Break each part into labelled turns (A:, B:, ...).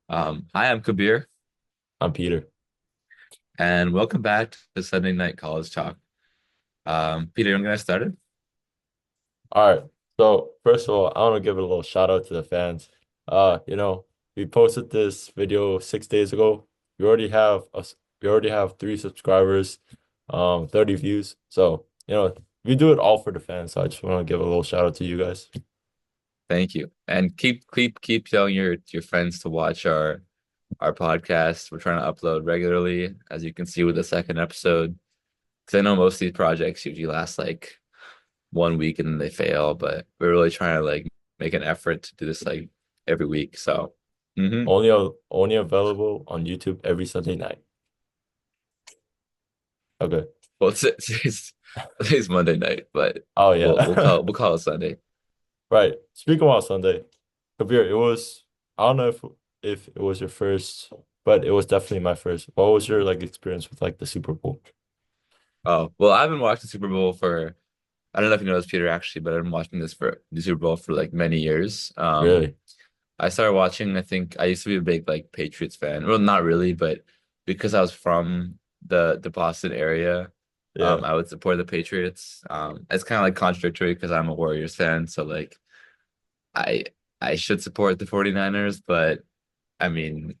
A: Hi, I'm Kabir,
B: I'm Peter.
A: and welcome back to Sunday Night College Talk. Peter, I'm gonna start it.
B: All right. So first of all, I want to give a little shout out to the fans. You know, we posted this video 6 days ago. We already have 3 subscribers, 30 views. So, we do it all for the fans. So I just want to give a little shout out to you guys.
A: Thank you, and keep telling your friends to watch our podcast. We're trying to upload regularly, as you can see with the second episode. Because I know most of these projects usually last like 1 week and then they fail, but we're really trying to like make an effort to do this like every week. So, hmm
B: Only available on YouTube every Sunday night. Okay.
A: well, today's Monday night, but
B: Oh
A: we'll
B: yeah.
A: call it Sunday.
B: Right. Speaking about Sunday, Kabir, I don't know if it was your first, but it was definitely my first. What was your like experience with like the Super Bowl?
A: Oh, well, I've been watching Super Bowl for I don't know if you know this, Peter, actually, but I've been watching this for the Super Bowl for like many years.
B: Really?
A: I started watching, I think I used to be a big like Patriots fan. Well, not really, but because I was from the Boston area,
B: Yeah.
A: I would support the Patriots. It's kind of like contradictory because I'm a Warriors fan, so like I I should support the 49ers, but I mean,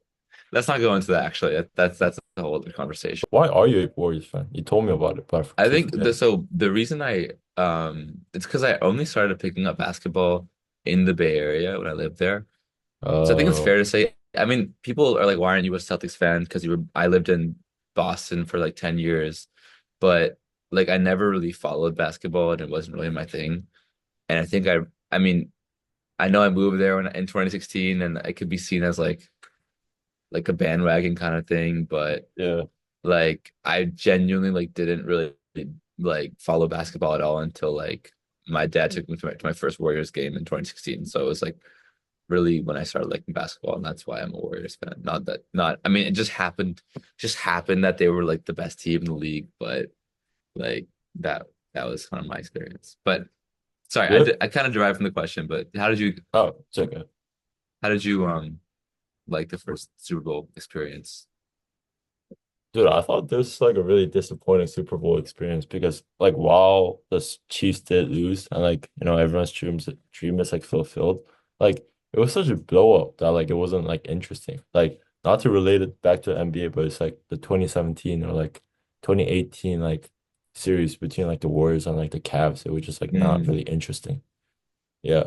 A: let's not go into that actually. That's a whole other conversation.
B: Why are you a Warriors fan? You told me about it, but
A: I
B: keep
A: think
B: forgetting.
A: the reason it's because I only started picking up basketball in the Bay Area when I lived there. So I think it's fair
B: Oh,
A: to say, I mean, people are like, why aren't you a Celtics fan? Because I lived in Boston for like 10 years, but like I never really followed basketball and it wasn't really my thing. And I mean, I know I moved there in 2016 and it could be seen as like a bandwagon kind of thing, but
B: yeah.
A: like I genuinely like didn't really like follow basketball at all until like my dad took me to my first Warriors game in 2016. So it was like really when I started liking basketball, and that's why I'm a Warriors fan. Not I mean it just happened that they were like the best team in the league, but like that that was kind of my experience. But sorry,
B: Good.
A: I kind of derived from the question, but
B: Oh, it's okay.
A: how did you like the first Super Bowl experience?
B: Dude, I thought this was like a really disappointing Super Bowl experience because like while the Chiefs did lose and like everyone's dream is like fulfilled, like it was such a blow up that like it wasn't like interesting. Like not to relate it back to NBA, but it's like the 2017 or like 2018 like series between like the Warriors and like the Cavs. It was just like not
A: Mm,
B: really interesting. Yeah.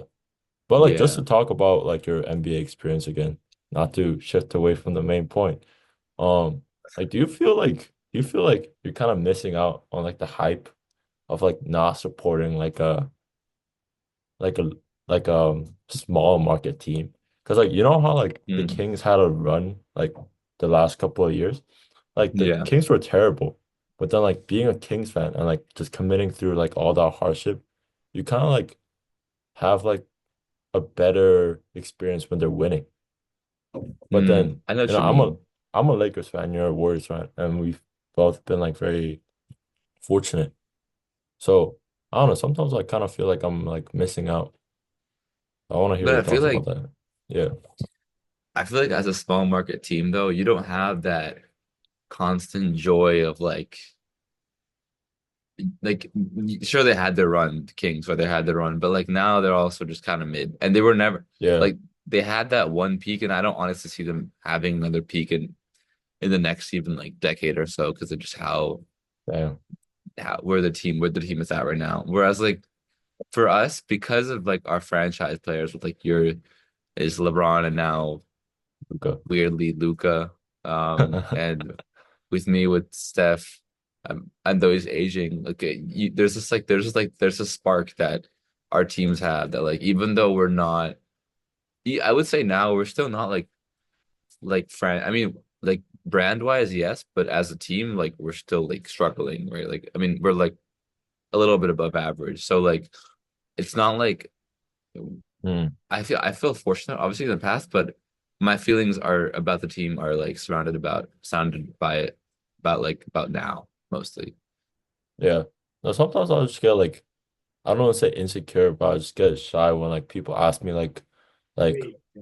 B: But like just
A: yeah.
B: to talk about like your NBA experience again, not to shift away from the main point. Like do you feel like you're kind of missing out on like the hype of like not supporting like a small market team? Because like you know how like the
A: Mm,
B: Kings had a run like the last couple of years? Like the
A: yeah.
B: Kings were terrible. But then like being a Kings fan and like just committing through like all that hardship, you kind of like have like a better experience when they're winning. But then,
A: I know
B: you
A: what
B: know,
A: you mean.
B: I'm a Lakers fan, you're a Warriors fan, and we've both been like very fortunate. So I don't know, sometimes I kind of feel like I'm like missing out. I want to hear
A: But
B: your thoughts about that. Yeah.
A: I feel like as a small market team though, you don't have that constant joy of like sure they had their run, the Kings, where they had their run, but like now they're also just kind of mid. And they were never
B: Yeah.
A: like they had that one peak, and I don't honestly see them having another peak in the next even like decade or so because of just
B: Damn.
A: how where the team is at right now. Whereas like for us, because of like our franchise players with like your is LeBron and now
B: Luka.
A: weirdly Luca. And with me with Steph, and though he's aging, okay, there's a spark that our teams have that like even though we're not, I would say now we're still not like friend. I mean, like brand wise, yes, but as a team, like we're still like struggling, right? Like I mean, we're like a little bit above average, so like it's not like
B: Hmm.
A: I feel fortunate, obviously, in the past, but my feelings are about the team are like sounded by about now mostly.
B: Yeah. No, sometimes I'll just get I don't want to say insecure, but I just get shy when like people ask me like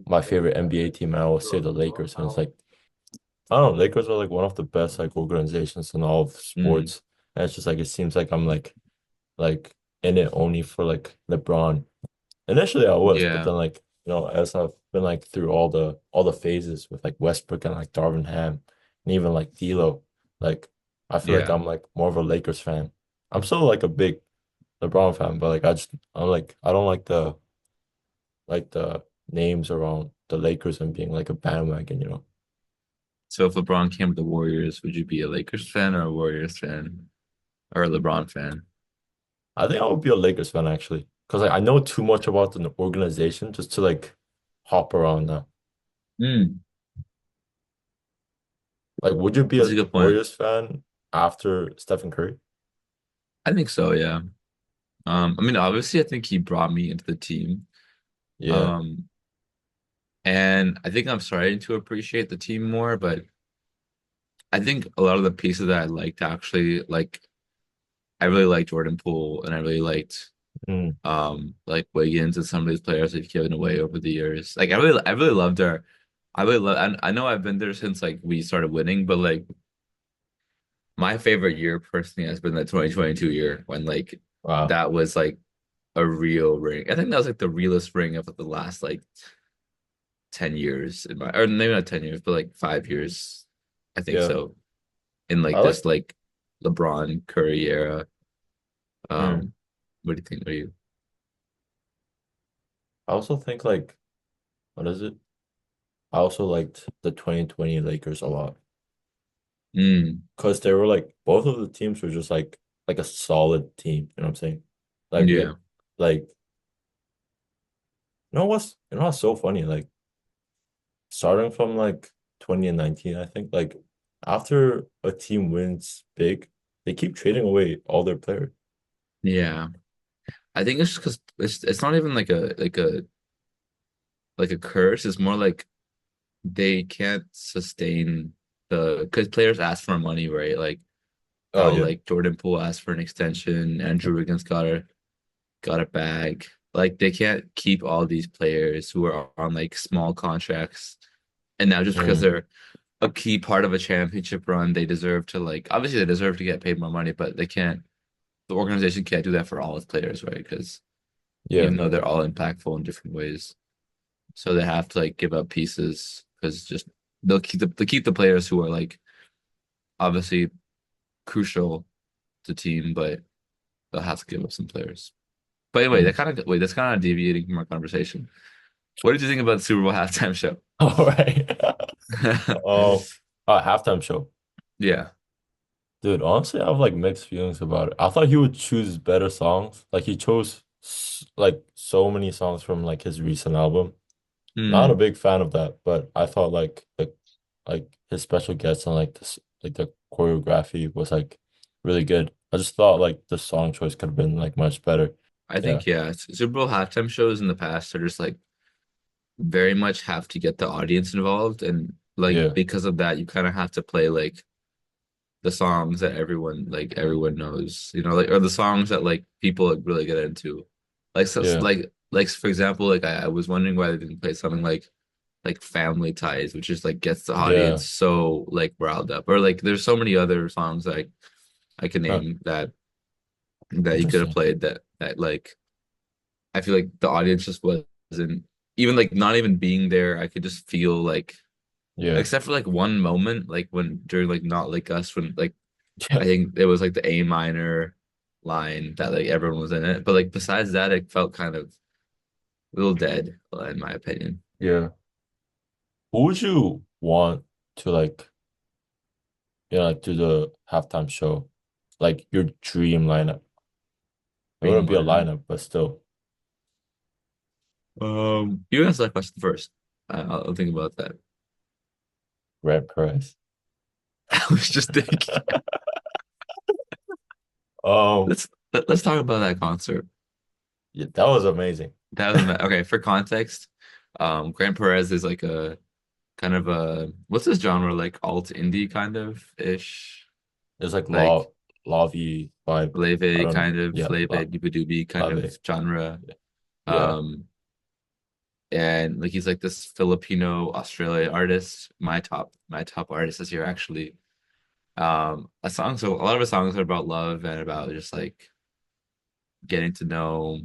B: my favorite NBA team, and I will say the Lakers. And it's like I don't know, Lakers are like one of the best like organizations in all of
A: Mm,
B: sports. And it's just like it seems like I'm like in it only for like LeBron. Initially I was, but
A: yeah,
B: then like as I've been like through all the phases with like Westbrook and like Darvin Ham and even like D'Lo, like I feel like
A: yeah.
B: I'm like more of a Lakers fan. I'm still like a big LeBron fan, but like I'm like I don't like the names around the Lakers and being like a bandwagon.
A: So if LeBron came to the Warriors, would you be a Lakers fan or a Warriors fan or a LeBron fan?
B: I think I would be a Lakers fan actually, because like I know too much about the organization just to like hop around now.
A: Mm,
B: Like, would you be
A: that's
B: a
A: a good point.
B: Warriors fan after Stephen Curry?
A: I think so, yeah. I mean, obviously, I think he brought me into the team.
B: Yeah.
A: Um, and I think I'm starting to appreciate the team more, but I think a lot of the pieces that I liked actually, like, I really liked Jordan Poole and I really liked
B: Mm.
A: like Wiggins and some of these players they've given away over the years. Like I really loved our I really love I know I've been there since like we started winning, but like my favorite year personally has been the 2022 year when like
B: Wow.
A: that was like a real ring. I think that was like the realest ring of the last like 10 years in my or maybe not 10 years, but like 5 years. I think
B: Yeah.
A: so. In
B: I
A: like
B: like
A: this like LeBron Curry era.
B: mm.
A: Um, what do you think? What do you?
B: I also think like what is it? I also liked the 2020 Lakers a lot
A: Mm,
B: because they were like both of the teams were just like a solid team. You know what I'm saying? Like we
A: yeah.
B: had like what's so funny? Like starting from like 2019, I think like after a team wins big, they keep trading away all their players.
A: Yeah. I think it's just because it's not even like a curse. It's more like they can't sustain the because players ask for money, right? Like
B: Oh
A: how
B: yeah.
A: like Jordan Poole asked for an extension, Andrew Wiggins got a bag. Like they can't keep all these players who are on like small contracts, and now just because
B: Mm,
A: they're a key part of a championship run, they deserve to like obviously they deserve to get paid more money, but they can't. The organization can't do that for all its players, right? Because
B: yeah.
A: even though they're all impactful in different ways. So they have to like give up pieces because just they'll keep the players who are like obviously crucial to team, but they'll have to give up some players. But anyway,
B: Mm.
A: that's kind of deviating from our conversation. What did you think about the Super Bowl halftime show?
B: All right. Oh, halftime show.
A: Yeah.
B: Dude, honestly, I have like mixed feelings about it. I thought he would choose better songs. Like he chose like so many songs from like his recent album. Not a
A: Hmm.
B: big fan of that, but I thought like his special guests and like this like the choreography was like really good. I just thought like the song choice could have been like much better.
A: I
B: Yeah.
A: think yeah, Super Bowl halftime shows in the past are just like very much have to get the audience involved, and like
B: Yeah.
A: because of that, you kind of have to play like the songs that everyone knows, like or the songs that like people like, really get into. Like so
B: Yeah.
A: like for example, like I was wondering why they didn't play something like Family Ties, which just like gets the
B: Yeah.
A: audience so like riled up. Or like there's so many other songs that I can
B: Huh.
A: name that you could have
B: Interesting.
A: played that like I feel like the audience just wasn't even like not even being there, I could just feel like
B: Yeah.
A: except for like one moment, like when during like Not Like Us when like I
B: Yeah.
A: think it was like the A minor line that like everyone was in it. But like besides that, it felt kind of a little dead, in my opinion.
B: Yeah. Who would you want to like, like do the halftime show? Like your dream lineup. It
A: Dream
B: wouldn't be a
A: lineup.
B: lineup, but still.
A: You answer that question first. I'll think about that.
B: Red Perez.
A: I was just thinking.
B: Um,
A: Let's talk about that concert.
B: yeah, that was amazing.
A: That was okay. For context, Grant Perez is like a kind of a what's this genre like alt indie kind of ish
B: It's like
A: like
B: Lavi vibe. I
A: Leve
B: don't know.
A: kind of
B: Yeah,
A: Leve Doobie kind of
B: Lave.
A: genre.
B: Yeah.
A: Um, and like he's like this Filipino Australian artist. My top artist this year actually. A song. So a lot of his songs are about love and about just like getting to know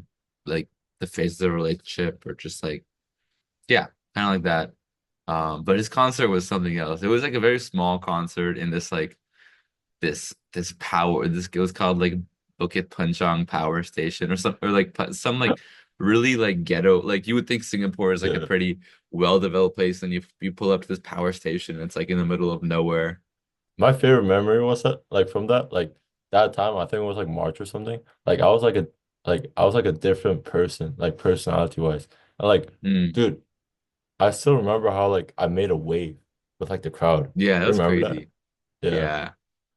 A: like the phases of a relationship or just like yeah, kind of like that. But his concert was something else. It was like a very small concert in this like this power this it was called like Bukit Panjang Power Station or something or like some like really like ghetto like you would think Singapore is like a
B: Yeah.
A: pretty well developed place and you pull up to this power station and it's like in the middle of nowhere.
B: My favorite memory was that like from that like that time I think it was like March or something. I was like a different person, like personality wise. And like,
A: Mm,
B: dude, I still remember how like I made a wave with like the crowd.
A: yeah, that
B: You
A: was
B: remember that?
A: crazy.
B: Yeah.
A: Yeah.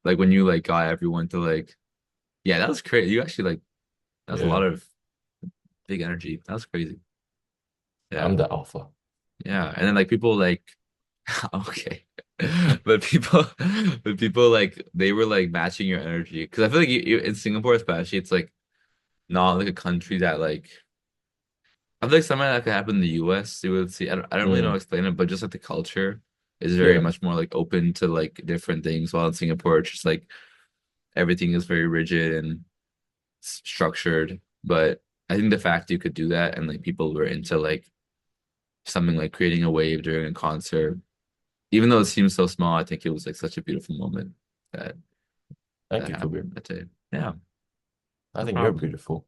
A: Like when you like got everyone to like yeah, that was crazy. You actually like that was a
B: Yeah.
A: lot of big energy. That was crazy. Yeah.
B: I'm the alpha.
A: Yeah. And then like people like okay. But people like they were like matching your energy because I feel like in Singapore especially it's like not like a country that like I feel like something that could happen in the US you would see I don't really know how to
B: Mm.
A: explain it but just like the culture is very
B: Yeah.
A: much more like open to like different things while in Singapore it's just like everything is very rigid and structured but I think the fact you could do that and like people were into like something like creating a wave during a concert even though it seems so small, I think it was like such a beautiful moment that
B: Thank
A: that
B: you, Kabir.
A: happened that day. Yeah,
B: I
A: no
B: think you're
A: problem.
B: beautiful.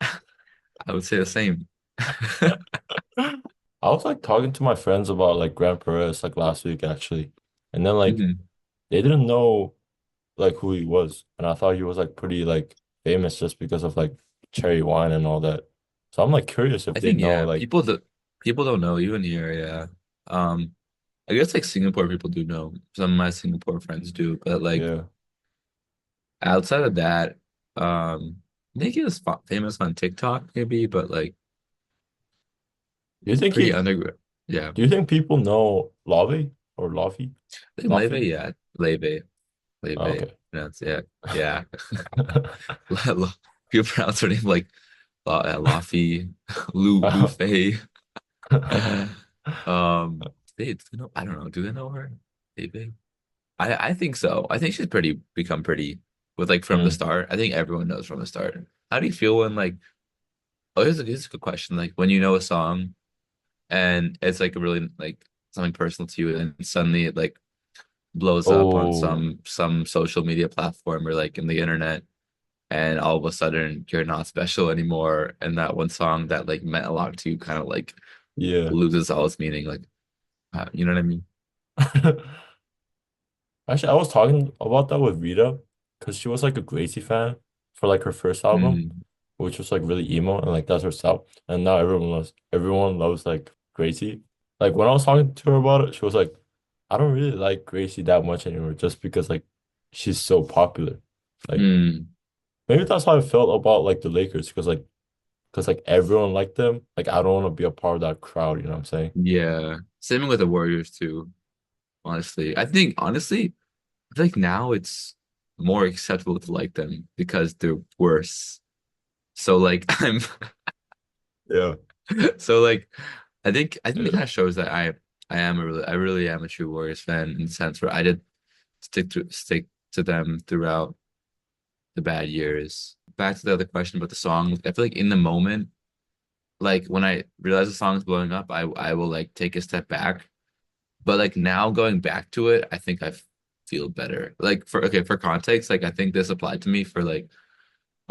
A: I would say the same.
B: I was like talking to my friends about like Grand Perez like last week actually. And then like
A: hmm
B: they didn't know like who he was. And I thought he was like pretty like famous just because of like cherry wine and all that. So I'm like curious if
A: I
B: they
A: think
B: know
A: yeah,
B: like
A: people don't know even here. Yeah, I guess like Singapore people do know. Some of my Singapore friends do, but like
B: yeah.
A: outside of that, I think he was famous on TikTok maybe, but like
B: Do you think
A: pretty
B: he
A: underground. Yeah,
B: do you think people know Lavi or Lavi?
A: I think Leve,
B: Lavi?
A: yeah, Leve,
B: Oh,
A: Leve.
B: okay.
A: That's yeah, yeah. People pronounce her name like Laffy, Lou Fei. They know, I don't know. Do they know her? Maybe. I think so. I think she's pretty become pretty with like from the
B: Mm,
A: start. I think everyone knows from the start. How do you feel when like oh here's a good question. Like when you know a song and it's like a really like something personal to you and suddenly it like blows up on
B: oh,
A: some social media platform or like in the internet and all of a sudden you're not special anymore and that one song that like meant a lot to you kind of like
B: yeah.
A: loses all its meaning like you know what I mean?
B: Actually, I was talking about that with Rita because she was like a Gracie fan for like her first album,
A: Mm,
B: which was like really emo and like that's her style. And now everyone loves like Gracie. Like when I was talking to her about it, she was like, I don't really like Gracie that much anymore just because like she's so popular. Like
A: mm,
B: maybe that's how I felt about like the Lakers because like everyone liked them. Like I don't want to be a part of that crowd, you know what I'm saying?
A: yeah. Same with the Warriors too, honestly. I think honestly, I feel like now it's more acceptable to like them because they're worse. So like I'm
B: Yeah.
A: so like I think it kind of shows that I really am a true Warriors fan in the sense where I did stick to them throughout the bad years. Back to the other question about the song, I feel like in the moment, like when I realize the song's blowing up, I will like take a step back. But like now going back to it, I think I feel better. Like for context, like I think this applied to me for like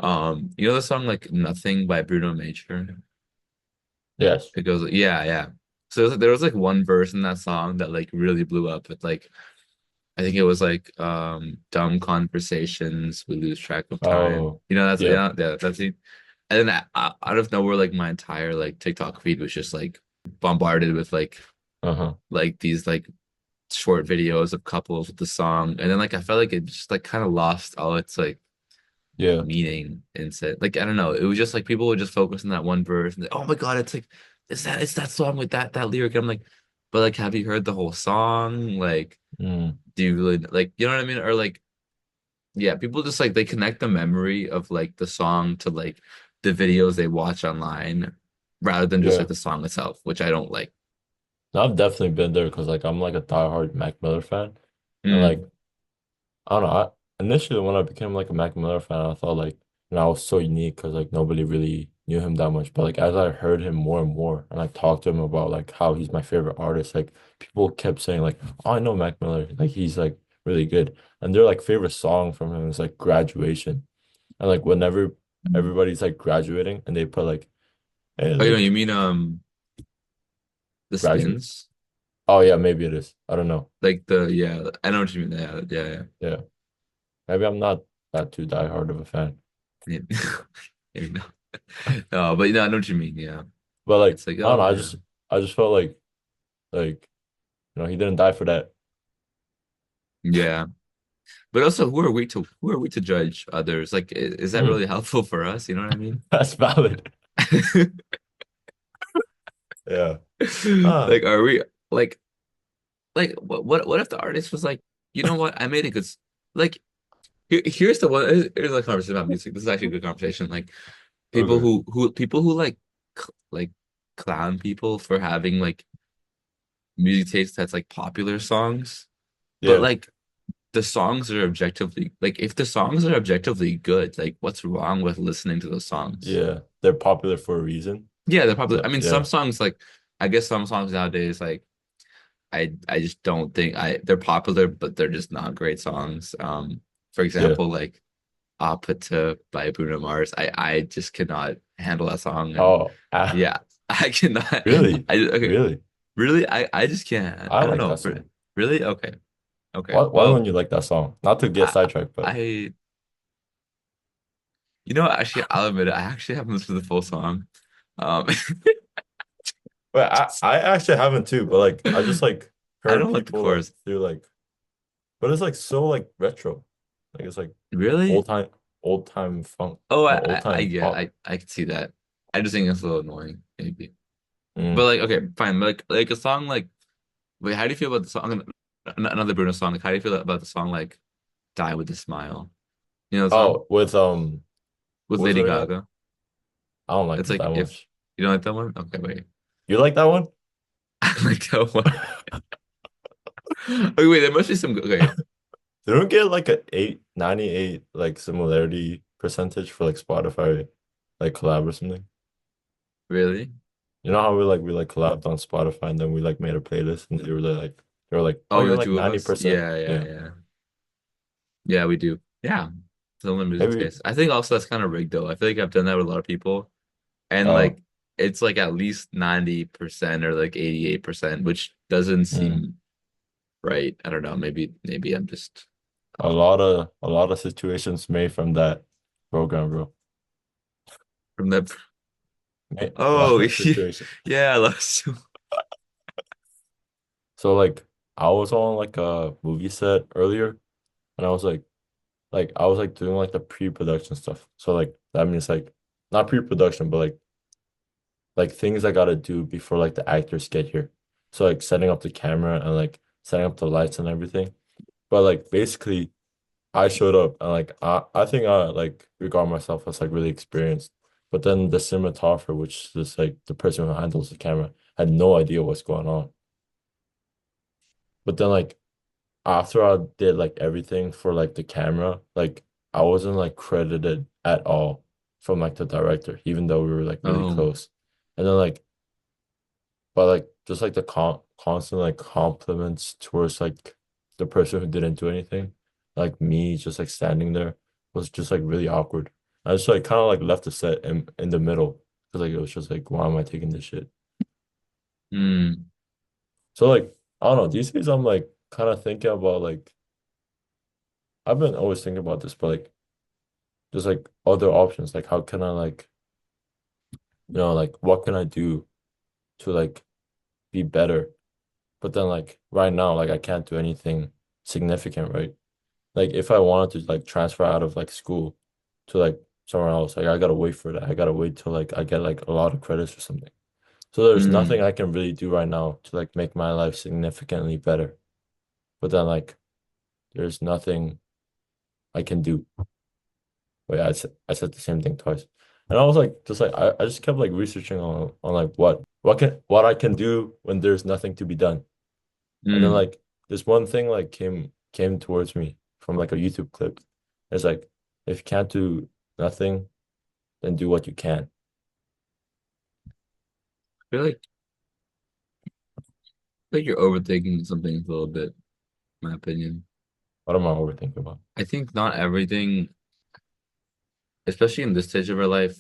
A: you know the song like Nothing by Bruno Major?
B: Yes.
A: It goes yeah. So there was like one verse in that song that like really blew up. It's like I think it was like dumb conversations, we lose track of time.
B: Oh,
A: You know that's
B: yeah.
A: yeah, that's it. And then out of nowhere, like my entire like TikTok feed was just like bombarded with
B: Uh-huh.
A: like these like short videos of couples with the song. And then like I felt like it just like kind of lost all its like
B: Yeah.
A: meaning and said like I don't know. It was just like people would just focus on that one verse and like, oh my God, it's like it's that song with that lyric. And I'm like, but like have you heard the whole song? Like,
B: Mm.
A: do you really like you know what I mean? Or like yeah, people just like they connect the memory of like the song to like the videos they watch online. rather than just like
B: Yeah.
A: the song itself, which I don't like.
B: No, I've definitely been there because like I'm like a diehard Mac Miller fan. And like
A: Mm.
B: I don't know, initially when I became like a Mac Miller fan, I thought like I was so unique because like nobody really knew him that much. But like as I heard him more and more and I talked to him about like how he's my favorite artist, like people kept saying like, oh, I know Mac Miller, like he's like really good. And their like favorite song from him is like Graduation. And like whenever everybody's like graduating and they put like, hey,
A: Oh,
B: like
A: you mean the
B: graduate.
A: spins?
B: Oh yeah, maybe it is. I don't know.
A: Like the yeah, I know what you mean. Yeah, yeah,
B: Yeah. Maybe I'm not that too diehard of a fan.
A: yeah. Maybe not. No, but I know what you mean. Yeah.
B: But like
A: It's like,
B: I don't know,
A: oh yeah.
B: I just felt like he didn't die for that.
A: Yeah. But also who are we to judge others? Like is that
B: Mm,
A: really helpful for us? You know what I mean?
B: that's valid. Yeah. Ah,
A: Like are we like what if the artist was like, you know what? I made a like here's the one here's a conversation about music. This is actually a good conversation. Like
B: okay.
A: people who like like clown people for having like music taste that's like popular songs, but
B: Yeah.
A: like the songs are objectively like if the songs are objectively good, like what's wrong with listening to those songs?
B: Yeah. They're popular for a reason.
A: Yeah, they're popular. I
B: So
A: mean, some
B: yeah.
A: songs like I guess some songs nowadays like I just don't think I they're popular, but they're just not great songs. For
B: Yeah.
A: example, like Apata by Bruno Mars. I just cannot handle that song, and
B: Oh, ah,
A: yeah, I cannot.
B: really?
A: Okay,
B: Really?
A: really, I just can't.
B: I
A: I don't
B: like
A: know.
B: that song.
A: Really, okay, okay.
B: Why
A: Well,
B: don't you like that song? Not to get
A: I
B: sidetracked, but
A: I actually I'll admit it. I actually haven't listened to the full song. Um,
B: but I actually haven't too, but like I just like
A: I
B: heard
A: don't like the
B: people like
A: chorus.
B: through like but it's like so like retro. Like it's like
A: Really?
B: old time funk,
A: Oh,
B: no, old time
A: yeah,
B: pop.
A: I can see that. I just think it's a little annoying, maybe. But
B: Mm.
A: like, okay, fine. Like a song like, wait, how do you feel about the song? Another Bruno song. Like, how do you feel about the song like "Die with a Smile"? You know the song
B: Oh, with
A: with
B: what was
A: Lady
B: it again?
A: Gaga.
B: I don't like
A: It's
B: it
A: like
B: that
A: if
B: much.
A: you don't like that one, okay, wait.
B: You like that one?
A: I like that one. Okay, wait, there must be some. Okay,
B: They don't get like a 98 like similarity percentage for like Spotify like collab or something.
A: really?
B: You know how we like collabed on Spotify and then we like made a playlist and they were like, oh,
A: Oh,
B: you're
A: the
B: like
A: two of us?
B: 90%. Yeah.
A: Yeah, we do. Yeah, similar music
B: Maybe
A: taste. I think also that's kind of rigged though. I feel like I've done that with a lot of people, and
B: oh
A: like it's like at least 90% or like 88%, which doesn't
B: mm,
A: seem right. I don't know. Maybe I'm just
B: a lot of situations made from that program, bro.
A: from that.
B: A lot
A: Oh,
B: of situations.
A: yeah, I love you.
B: So like I was on like a movie set earlier and I was like I was like doing like the pre-production stuff. So like that means like not pre-production, but like things I gotta do before like the actors get here. So like setting up the camera and like setting up the lights and everything. But like basically I showed up and like I think I like regard myself as like really experienced. But then the cinematographer, which is like the person who handles the camera, had no idea what's going on. But then like after I did like everything for like the camera, like I wasn't like credited at all from like the director, even though we were like really
A: Oh,
B: close. And then like but like just like the constant like compliments towards like the person who didn't do anything, like me just like standing there was just like really awkward. I just like kind of like left the set in the middle because like it was just like why am I taking this shit?
A: hmm.
B: So like I don't know, these days I'm like kind of thinking about like I've been always thinking about this, but like just like other options, like how can I like like what can I do to like be better? But then like right now, like I can't do anything significant, right? Like if I wanted to like transfer out of like school to like somewhere else, like I gotta wait for that. I gotta wait till like I get like a lot of credits or something. So there's nothing
A: Hmm.
B: I can really do right now to like make my life significantly better. But then like there's nothing I can do. Wait, I said the same thing twice. And I was like, just like I just kept like researching on like what I can do when there's nothing to be done. And then
A: Mm.
B: like this one thing like came towards me from like a YouTube clip. It's like if you can't do nothing, then do what you can.
A: I feel like you're overthinking something a little bit, in my opinion.
B: What am I overthinking about?
A: I think not everything, especially in this stage of our life,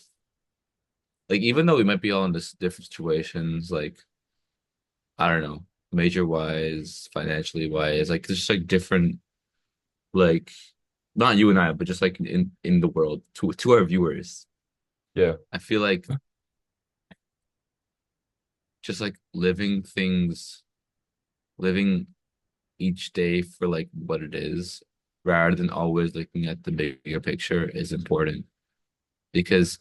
A: like even though we might be all in this different situations, like I don't know, major wise, financially wise, like there's just like different, like not you and I, but just like in the world to our viewers.
B: Yeah.
A: I feel like just like living each day for like what it is, rather than always looking at the bigger picture is important. Because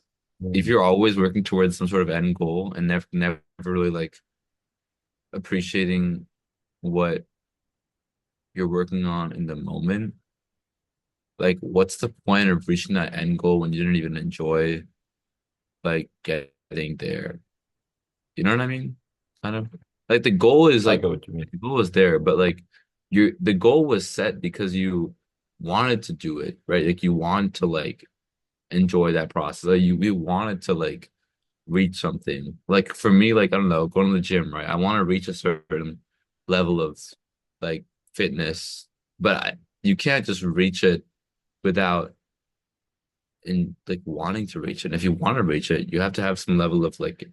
A: if
B: Mm.
A: you're always working towards some sort of end goal and never really like appreciating what you're working on in the moment, like what's the point of reaching that end goal when you didn't even enjoy like getting there? You know what I mean? Kind of like the goal is
B: I
A: like
B: get what you mean.
A: the goal is there, but like the goal was set because you wanted to do it, right? Like you want to like enjoy that process. Like you wanted to like reach something. Like for me, like I don't know, going to the gym, right? I want to reach a certain level of like fitness, but you can't just reach it without in like wanting to reach it. And if you want to reach it, you have to have some level of like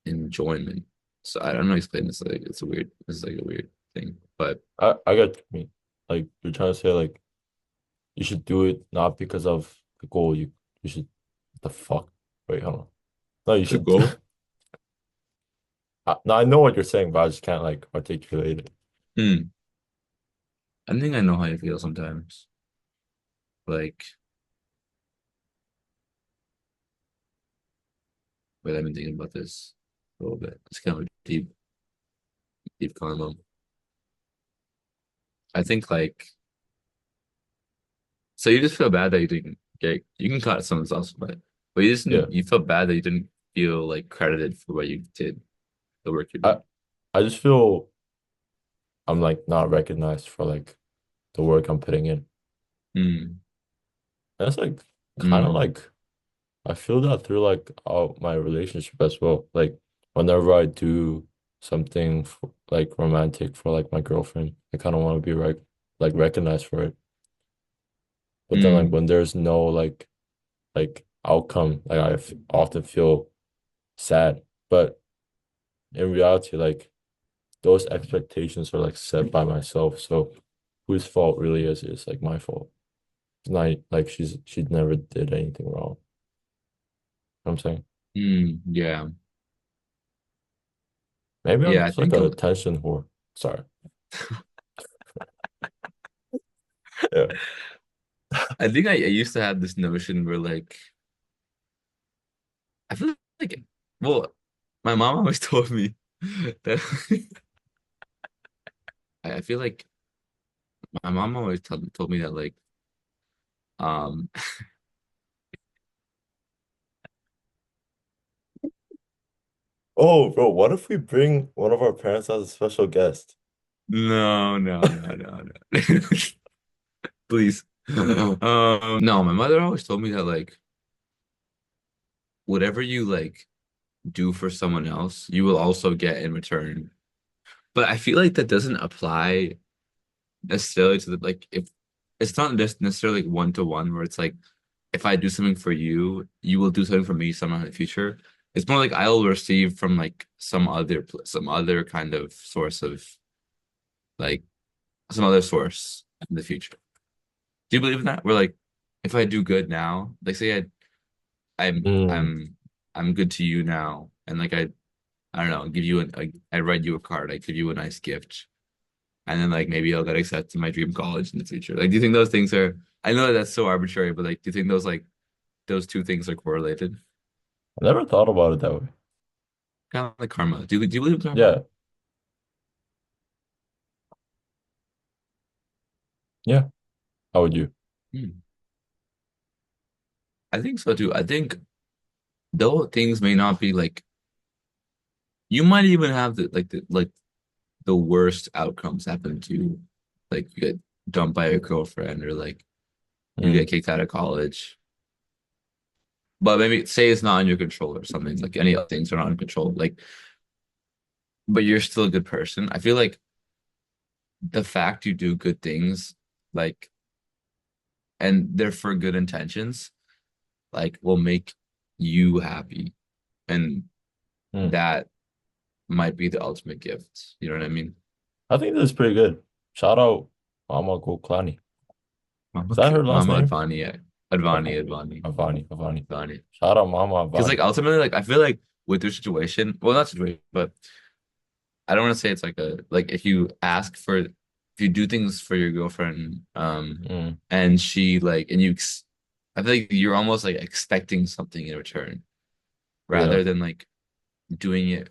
A: enjoyment. So I don't know explain this like it's a weird this is like a weird thing. But
B: I get what you mean. Like you're trying to say like you should do it not because of the goal. You should the fuck. Wait, hold on. No, you
A: the
B: should.
A: goal.
B: No, I know what you're saying, but I just can't like articulate it.
A: Hmm. I think I know how you feel sometimes. Like wait, I've been thinking about this a little bit. It's kind of a deep convo. I think like so you just feel bad that you didn't get you can cut someone's else, but you just
B: Yeah.
A: you felt bad that you didn't feel like credited for what you did, the work you
B: I
A: did.
B: I just feel I'm like not recognized for like the work I'm putting in.
A: Mm,
B: And it's like kind of
A: mm,
B: like I feel that through like my relationship as well. Like whenever I do something like romantic for like my girlfriend, I kind of want to be like recognized for it. But then like
A: mm,
B: when there's no like outcome, like often feel sad. But in reality, like those expectations are like set by myself. So whose fault really is it? It's like my fault. It's not like she never did anything wrong. You know what I'm saying?
A: yeah.
B: Maybe I'm
A: Yeah, I
B: just like
A: think
B: a attention whore. Sorry. Yeah.
A: I used to have this notion where like I feel like well, my mom always told me that I feel like my mom always told me that like um
B: Oh, bro, what if we bring one of our parents as a special guest?
A: no. Please. No, my mother always told me that like whatever you like do for someone else, you will also get in return. But I feel like that doesn't apply necessarily to the like if it's not just necessarily like one to one where it's like if I do something for you, you will do something for me somehow in the future. It's more like I'll receive from like some other kind of source of like some other source in the future. Do you believe in that? Where like if I do good now, like say I'm
B: Mm.
A: I'm I'm good to you now, and like I don't know, give you I write you a card, I give you a nice gift, and then like maybe I'll get accepted to my dream college in the future. Like, do you think those things are? I know that's so arbitrary, but like, do you think those like those two things are correlated?
B: I never thought about it that way.
A: Kind of like karma. Do you believe in karma?
B: Yeah. Yeah. How would you?
A: Hmm. I think so too. I think. though things may not be like you might even have the worst outcomes happen to you. Like you get dumped by your girlfriend or like you
B: Mm,
A: get kicked out of college. But maybe say it's not in your control or something. Like any other things are not in control. Like, but you're still a good person. I feel like the fact you do good things, like, and they're for good intentions, like, will make you happy. And
B: mm.
A: that might be the ultimate gift. You know what I mean?
B: I think this is pretty good. Shout out Mama Goklani. Is that
A: Okay.
B: her last
A: Mama
B: name?
A: Advani,
B: Avani,
A: Advani,
B: Avani.
A: Advani.
B: Shout out Mama
A: Because like
B: Avani.
A: ultimately, like I feel like with your situation, well, not situation, but I don't want to say it's like a like if you ask for if you do things for your girlfriend,
B: Mm,
A: and she like and you, I feel like you're almost like expecting something in return
B: yeah.
A: rather than like doing it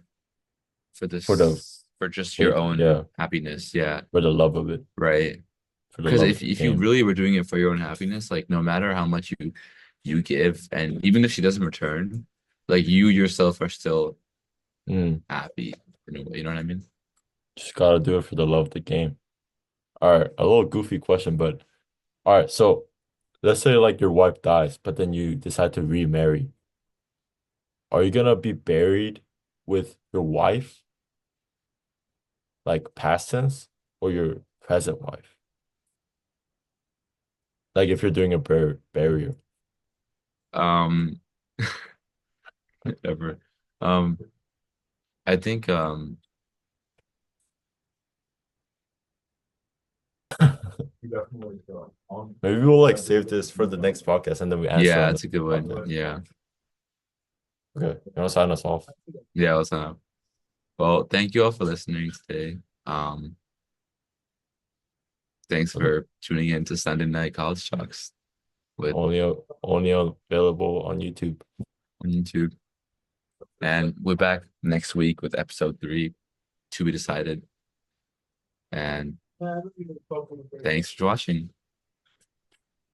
A: for
B: For the
A: this for just your
B: sake,
A: own
B: yeah,
A: happiness. Yeah,
B: for the love of it,
A: right.
B: for the
A: Because
B: love of the
A: if you
B: game.
A: really were doing it for your own happiness, like no matter how much you give, and even if she doesn't return, like you yourself are still
B: Mm,
A: happy in a way. You know what I mean?
B: just gotta do it for the love of the game. All right, a little goofy question, but all right, so let's say like your wife dies, but then you decide to remarry. Are you gonna be buried with your wife, like past tense, or your present wife? Like if you're doing a burial.
A: Um, Ever. Um, I think
B: Maybe we'll like save this for the next podcast and then we answer
A: yeah,
B: on the
A: it's a good one.
B: podcast.
A: Yeah.
B: Okay, you want to sign us off?
A: Yeah, well, thank you all for listening today. Thanks
B: Okay.
A: for tuning in to Sunday Night College Talks with
B: Only available on YouTube.
A: on YouTube. And we're back next week with episode 3 to be decided. And thanks for watching.